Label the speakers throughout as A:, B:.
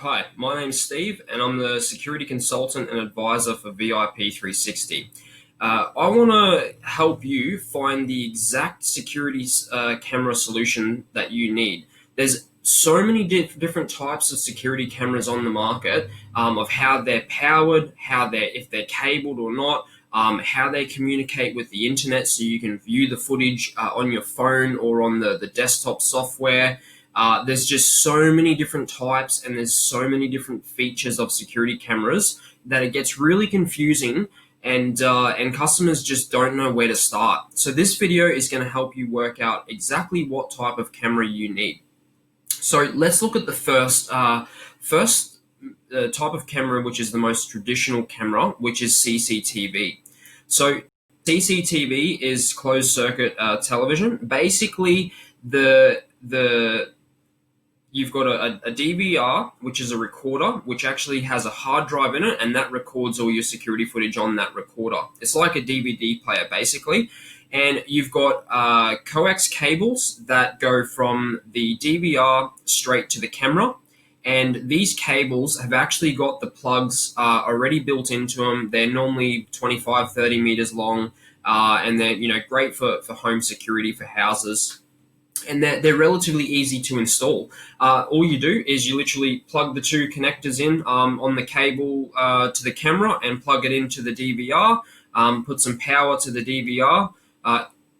A: Hi, my name's Steve, and I'm the security consultant and advisor for V.I.P 360. I want to help you find the exact security camera solution that you need. There's so many different types of security cameras on the market, of how they're powered, if they're cabled or not, how they communicate with the internet, so you can view the footage on your phone or on the desktop software. There's just so many different types, and there's so many different features of security cameras that it gets really confusing, and customers just don't know where to start. So this video is going to help you work out exactly what type of camera you need. So let's look at the first type of camera, which is the most traditional camera, which is CCTV. So CCTV is closed circuit television. Basically, the you've got a DVR, which is a recorder, which actually has a hard drive in it, and that records all your security footage on that recorder. It's like a DVD player, basically. And you've got coax cables that go from the DVR straight to the camera. And these cables have actually got the plugs already built into them. They're normally 25, 30 meters long, and they're great for home security, for houses. And they're relatively easy to install. All you do is you literally plug the two connectors in on the cable to the camera and plug it into the DVR, put some power to the DVR,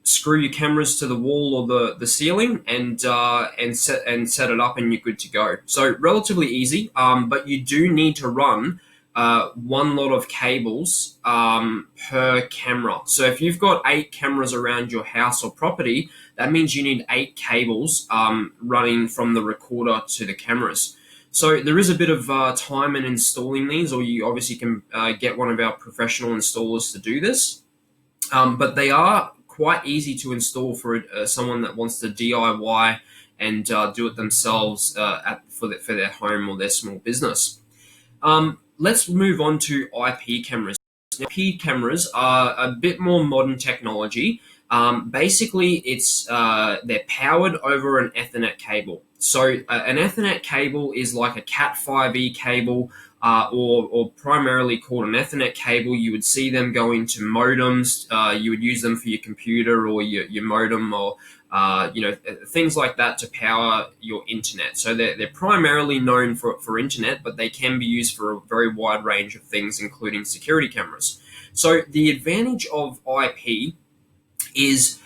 A: screw your cameras to the wall or the ceiling, and set it up, and you're good to go. So relatively easy, but you do need to run one lot of cables per camera. So if you've got 8 cameras around your house or property, that means you need 8 cables running from the recorder to the cameras. So there is a bit of time in installing these, or you obviously can get one of our professional installers to do this. But they are quite easy to install for someone that wants to DIY and do it themselves for their home or their small business. Let's move on to IP cameras. Now, IP cameras are a bit more modern technology. Basically, they're powered over an Ethernet cable. So an Ethernet cable is like a Cat5e cable, or primarily called an Ethernet cable. You would see them go into modems. You would use them for your computer or your modem, or things like that, to power your internet. So they're primarily known for internet, but they can be used for a very wide range of things, including security cameras. So the advantage of IP is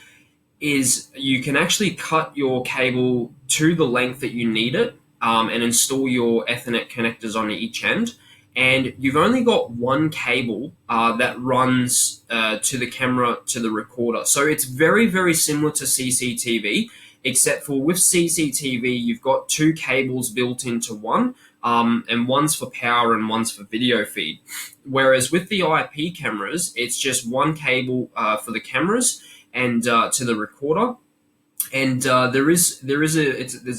A: you can actually cut your cable to the length that you need it, and install your Ethernet connectors on each end. And you've only got one cable that runs to the camera, to the recorder. So it's very, very similar to CCTV, except for with CCTV, you've got 2 cables built into one, and one's for power and one's for video feed. Whereas with the IP cameras, it's just one cable for the cameras and to the recorder. And there's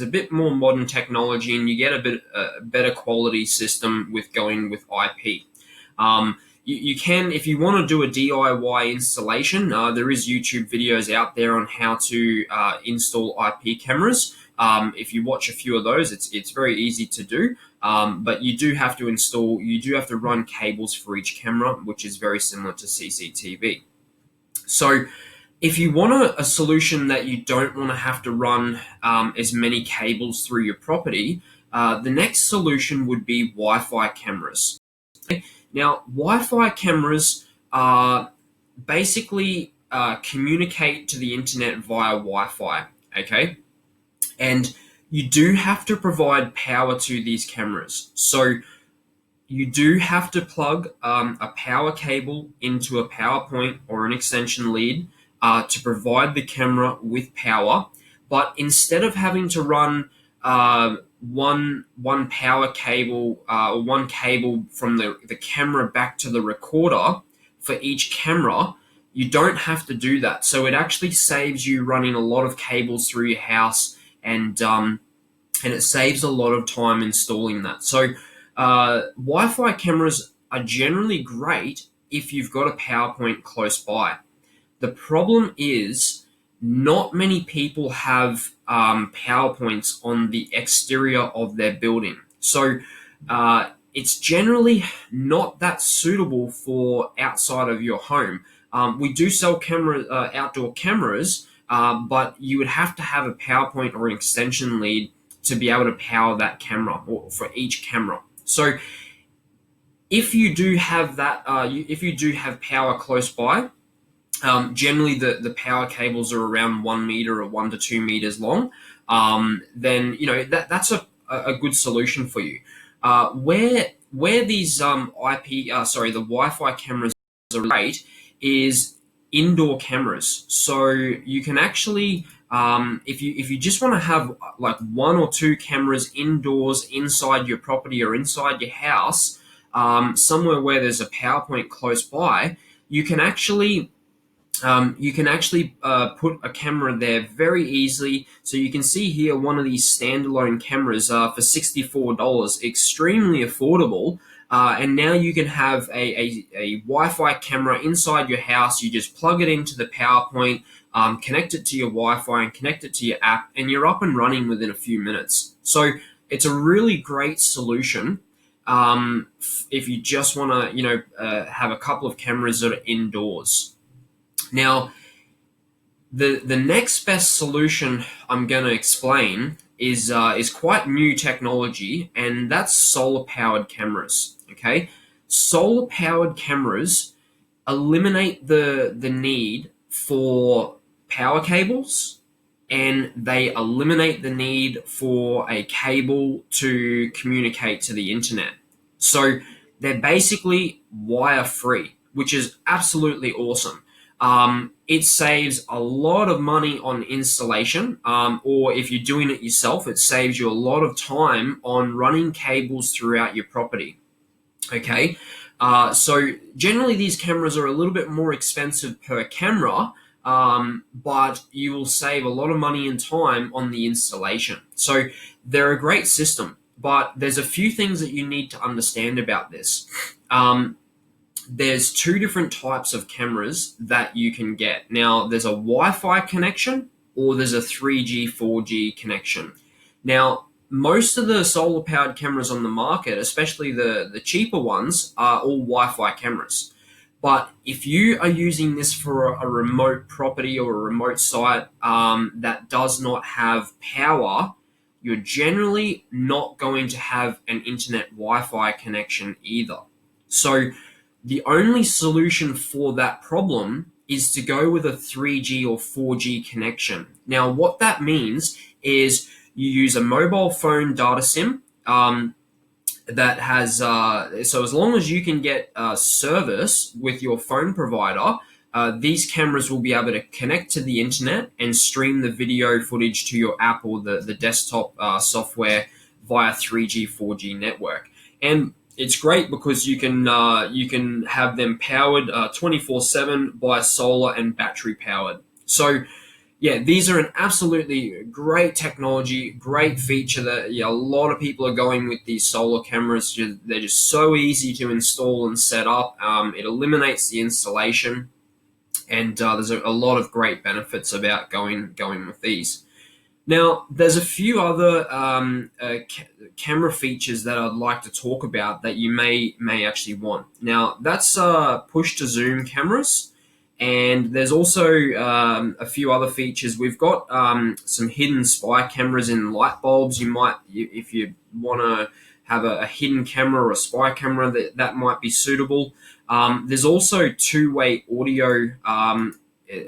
A: a bit more modern technology, and you get a bit better quality system with going with IP. You can, if you want to do a DIY installation, there is YouTube videos out there on how to install IP cameras. If you watch a few of those, it's very easy to do. But you do have to run cables for each camera, which is very similar to CCTV. So if you want a solution that you don't want to have to run as many cables through your property, the next solution would be Wi-Fi cameras. Now, Wi-Fi cameras basically communicate to the internet via Wi-Fi, okay? And you do have to provide power to these cameras. So you do have to plug a power cable into a power point or an extension lead to provide the camera with power. But instead of having to run one power cable or one cable from the camera back to the recorder for each camera, you don't have to do that. So it actually saves you running a lot of cables through your house, and it saves a lot of time installing that. So Wi-Fi cameras are generally great if you've got a power point close by. The problem is not many people have power points on the exterior of their building. So it's generally not that suitable for outside of your home. We do sell outdoor cameras, but you would have to have a power point or an extension lead to be able to power that camera, or for each camera. So if you do have that, if you do have power close by, generally the power cables are around 1 meter or 1 to 2 meters long. Then that's a good solution for you. Where these the Wi-Fi cameras are great is indoor cameras. So you can actually, if you just want to have like one or two cameras indoors inside your property or inside your house, somewhere where there's a power point close by, you can actually put a camera there very easily. So you can see here one of these standalone cameras for $64, extremely affordable. And now you can have a Wi-Fi camera inside your house. You just plug it into the power point, connect it to your Wi-Fi, and connect it to your app, and you're up and running within a few minutes. So it's a really great solution if you just want to, have a couple of cameras that are indoors. Now, the next best solution I'm going to explain is quite new technology, and that's solar powered cameras. Okay, solar powered cameras eliminate the need for power cables, and they eliminate the need for a cable to communicate to the internet. So they're basically wire free, which is absolutely awesome. It saves a lot of money on installation, or if you're doing it yourself, it saves you a lot of time on running cables throughout your property. Okay, so generally these cameras are a little bit more expensive per camera, but you will save a lot of money and time on the installation. So they're a great system, but there's a few things that you need to understand about this. There's two different types of cameras that you can get. Now, there's a Wi-Fi connection, or there's a 3G, 4G connection. Now, most of the solar powered cameras on the market, especially the cheaper ones, are all Wi-Fi cameras. But if you are using this for a remote property or a remote site that does not have power, you're generally not going to have an internet Wi-Fi connection either. So the only solution for that problem is to go with a 3G or 4G connection. Now, what that means is you use a mobile phone data SIM that has, so as long as you can get service with your phone provider, these cameras will be able to connect to the internet and stream the video footage to your app or the desktop software via 3G, 4G network. And it's great because you can have them powered 24/7 by solar and battery powered. So yeah, these are an absolutely great technology, great feature that a lot of people are going with these solar cameras. They're just so easy to install and set up. It eliminates the installation, and there's a lot of great benefits about going with these. Now, there's a few other camera features that I'd like to talk about that you may actually want. Now, that's push to zoom cameras, and there's also a few other features. We've got some hidden spy cameras in light bulbs. If you want to have a hidden camera or a spy camera, that might be suitable. There's also two-way audio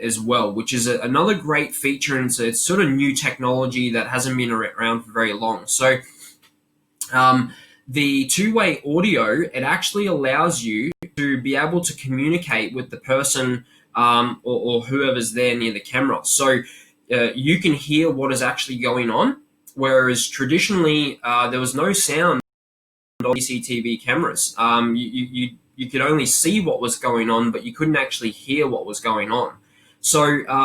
A: as well, which is another great feature, and it's sort of new technology that hasn't been around for very long. So the two-way audio, it actually allows you to be able to communicate with the person or whoever's there near the camera. So you can hear what is actually going on, whereas traditionally there was no sound on CCTV cameras. You could only see what was going on, but you couldn't actually hear what was going on. So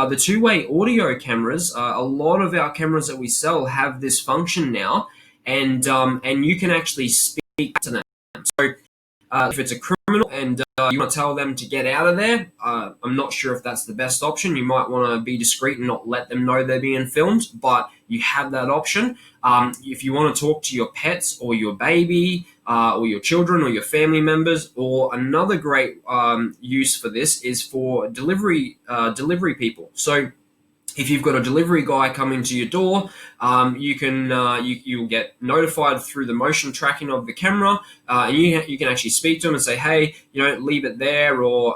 A: the two-way audio cameras, a lot of our cameras that we sell have this function now, and you can actually speak to them. So If it's a criminal and you want to tell them to get out of there, I'm not sure if that's the best option. You might want to be discreet and not let them know they're being filmed, but you have that option. If you want to talk to your pets or your baby or your children or your family members, or another great use for this is for delivery people. So if you've got a delivery guy coming to your door, you'll get notified through the motion tracking of the camera, and you can actually speak to them and say, hey, leave it there, or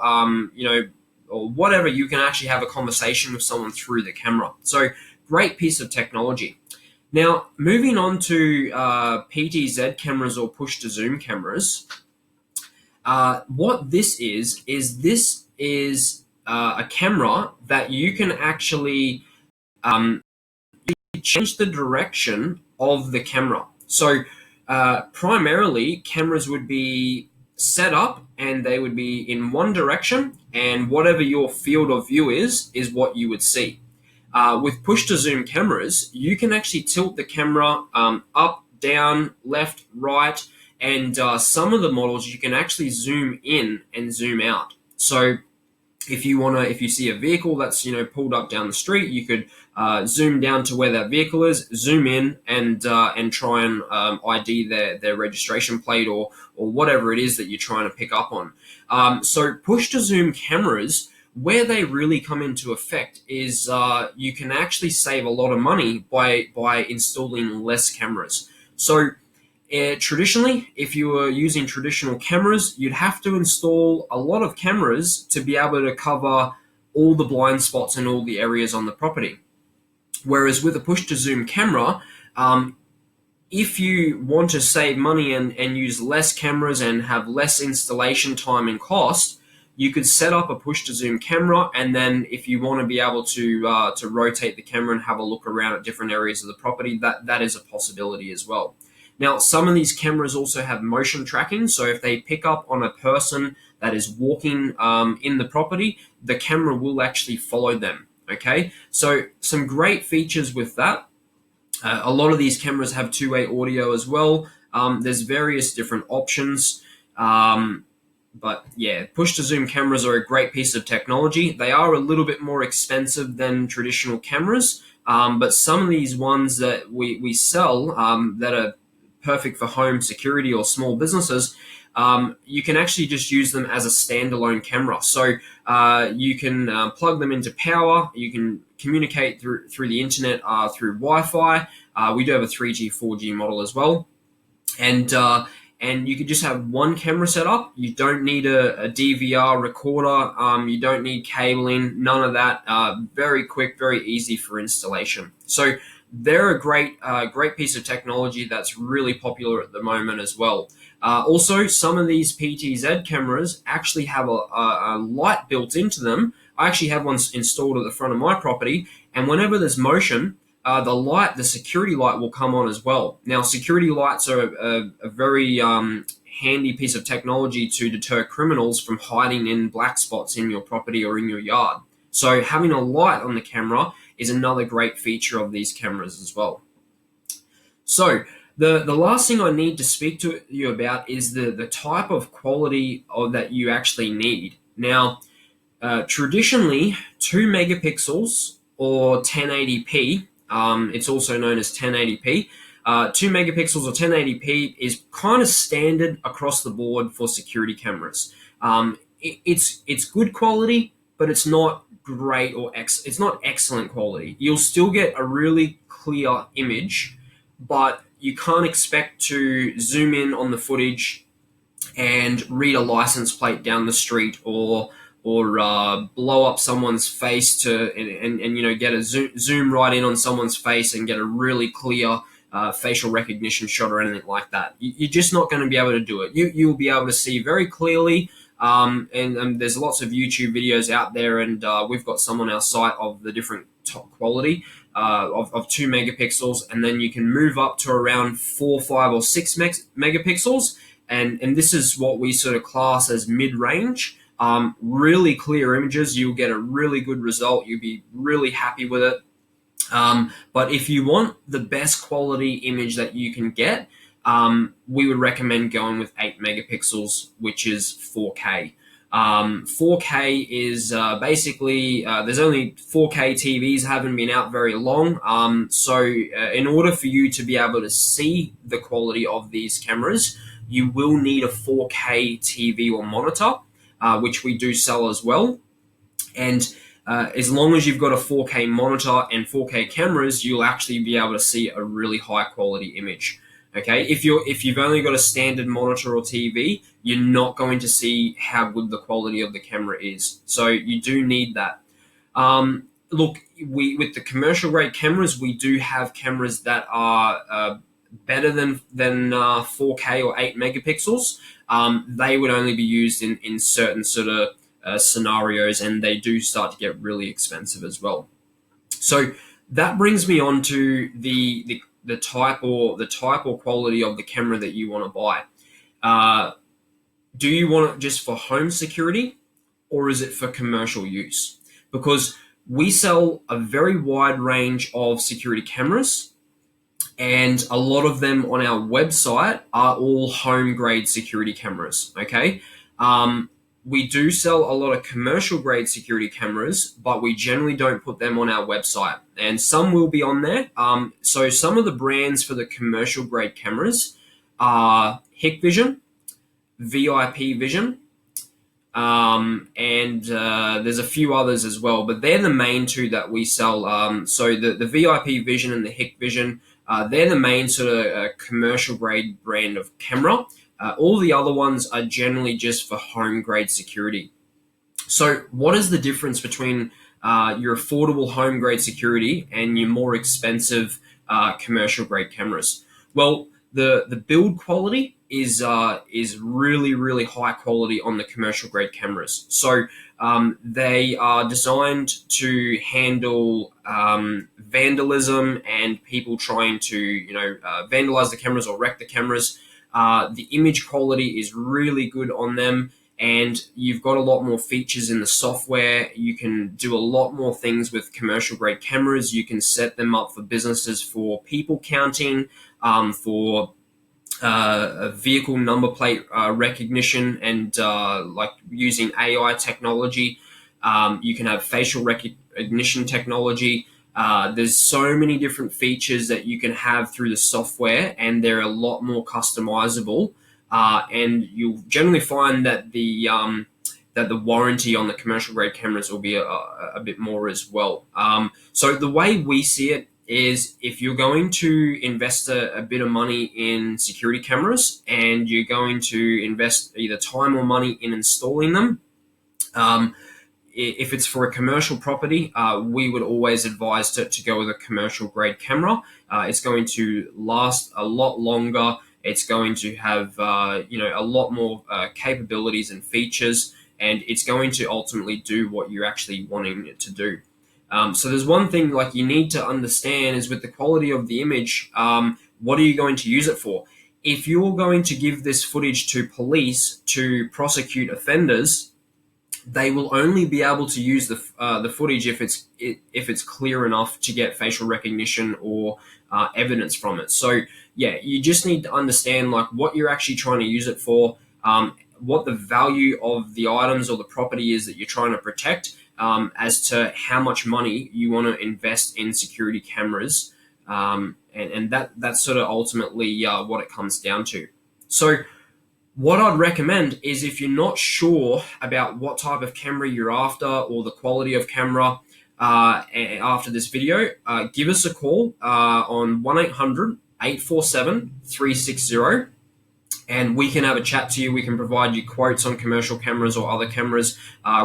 A: or whatever. You can actually have a conversation with someone through the camera. So great piece of technology. Now, moving on to PTZ cameras or push to zoom cameras. What this is a camera that you can actually change the direction of the camera. So primarily, cameras would be set up and they would be in one direction, and whatever your field of view is what you would see. With push to zoom cameras, you can actually tilt the camera up, down, left, right, and some of the models you can actually zoom in and zoom out. So if you see a vehicle that's pulled up down the street, you could zoom down to where that vehicle is, zoom in, and try and ID their registration plate or whatever it is that you're trying to pick up on. So push to zoom cameras, where they really come into effect is you can actually save a lot of money by installing less cameras. So traditionally, if you were using traditional cameras, you'd have to install a lot of cameras to be able to cover all the blind spots and all the areas on the property. Whereas with a push to zoom camera, if you want to save money and use less cameras and have less installation time and cost, you could set up a push to zoom camera, and then if you want to be able to rotate the camera and have a look around at different areas of the property, that is a possibility as well. Now, some of these cameras also have motion tracking, so if they pick up on a person that is walking in the property, the camera will actually follow them. Okay, so some great features with that. A lot of these cameras have two-way audio as well. There's various different options. But yeah, push to zoom cameras are a great piece of technology. They are a little bit more expensive than traditional cameras, but some of these ones that we sell that are perfect for home security or small businesses, you can actually just use them as a standalone camera. So you can plug them into power. You can communicate through the internet through Wi-Fi. We do have a 3G, 4G model as well. And you could just have one camera set up. You don't need a DVR recorder. You don't need cabling, none of that. Very quick, very easy for installation. So they're a great piece of technology that's really popular at the moment as well. Also, some of these PTZ cameras actually have a light built into them. I actually have one installed at the front of my property, and whenever there's motion, the security light will come on as well. Now, security lights are a very handy piece of technology to deter criminals from hiding in black spots in your property or in your yard. So having a light on the camera is another great feature of these cameras as well. So the last thing I need to speak to you about is the type of quality that you actually need. Now, traditionally, 2 megapixels or 1080p, it's also known as 1080p. 2 megapixels or 1080p is kind of standard across the board for security cameras. It's good quality, but it's not great or it's not excellent quality. You'll still get a really clear image, but you can't expect to zoom in on the footage and read a license plate down the street or blow up someone's face and get a zoom right in on someone's face and get a really clear facial recognition shot or anything like that. You're just not going to be able to do it. You'll be able to see very clearly, and there's lots of YouTube videos out there, and we've got some on our site of the different top quality of 2 megapixels, and then you can move up to around 4, 5, or 6 megapixels, and this is what we sort of class as mid-range. Really clear images, you'll get a really good result. You'll be really happy with it. But if you want the best quality image that you can get, we would recommend going with 8 megapixels, which is 4K. 4K is basically there's only 4K TVs haven't been out very long. So in order for you to be able to see the quality of these cameras, you will need a 4K TV or monitor, which we do sell as well. And as long as you've got a 4K monitor and 4K cameras, you'll actually be able to see a really high quality image. Okay, if you've only got a standard monitor or TV, you're not going to see how good the quality of the camera is. So you do need that. Look, we with the commercial grade cameras, we do have cameras that are better than 4K or 8 megapixels. They would only be used in certain sort of scenarios, and they do start to get really expensive as well. So that brings me on to the type or quality of the camera that you want to buy. Do you want it just for home security, or is it for commercial use? Because we sell a very wide range of security cameras, and a lot of them on our website are all home grade security cameras. Okay. We do sell a lot of commercial grade security cameras, but we generally don't put them on our website, and some will be on there. So some of the brands for the commercial grade cameras are Hikvision, V.I.P Vision, and there's a few others as well, but they're the main two that we sell. So the V.I.P Vision and the Hikvision, they're the main sort of commercial grade brand of camera. All the other ones are generally just for home grade security. So what is the difference between your affordable home grade security and your more expensive commercial grade cameras? Well, the build quality is really high quality on the commercial grade cameras. So they are designed to handle vandalism and people trying to vandalize the cameras or wreck the cameras. The image quality is really good on them, and you've got a lot more features in the software. You can do a lot more things with commercial grade cameras. You can set them up for businesses for people counting, for vehicle number plate recognition, and like using AI technology. You can have facial recognition technology. There's so many different features that you can have through the software, and they're a lot more customizable. And you'll generally find that the warranty on the commercial grade cameras will be a bit more as well. So the way we see it is, if you're going to invest a bit of money in security cameras and you're going to invest either time or money in installing them, if it's for a commercial property, we would always advise to go with a commercial grade camera. It's going to last a lot longer. It's going to have a lot more capabilities and features, and it's going to ultimately do what you're actually wanting it to do. So there's one thing like you need to understand is, with the quality of the image, what are you going to use it for? If you're going to give this footage to police to prosecute offenders, they will only be able to use the footage if it's clear enough to get facial recognition or evidence from it. So yeah, you just need to understand like what you're actually trying to use it for, what the value of the items or the property is that you're trying to protect, as to how much money you want to invest in security cameras, and that's sort of ultimately what it comes down to. So what I'd recommend is, if you're not sure about what type of camera you're after or the quality of camera after this video, give us a call on 1-800-847-360, and we can have a chat to you. We can provide you quotes on commercial cameras or other cameras.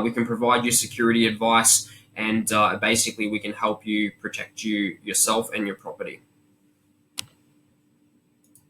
A: We can provide you security advice, and basically we can help you protect yourself and your property.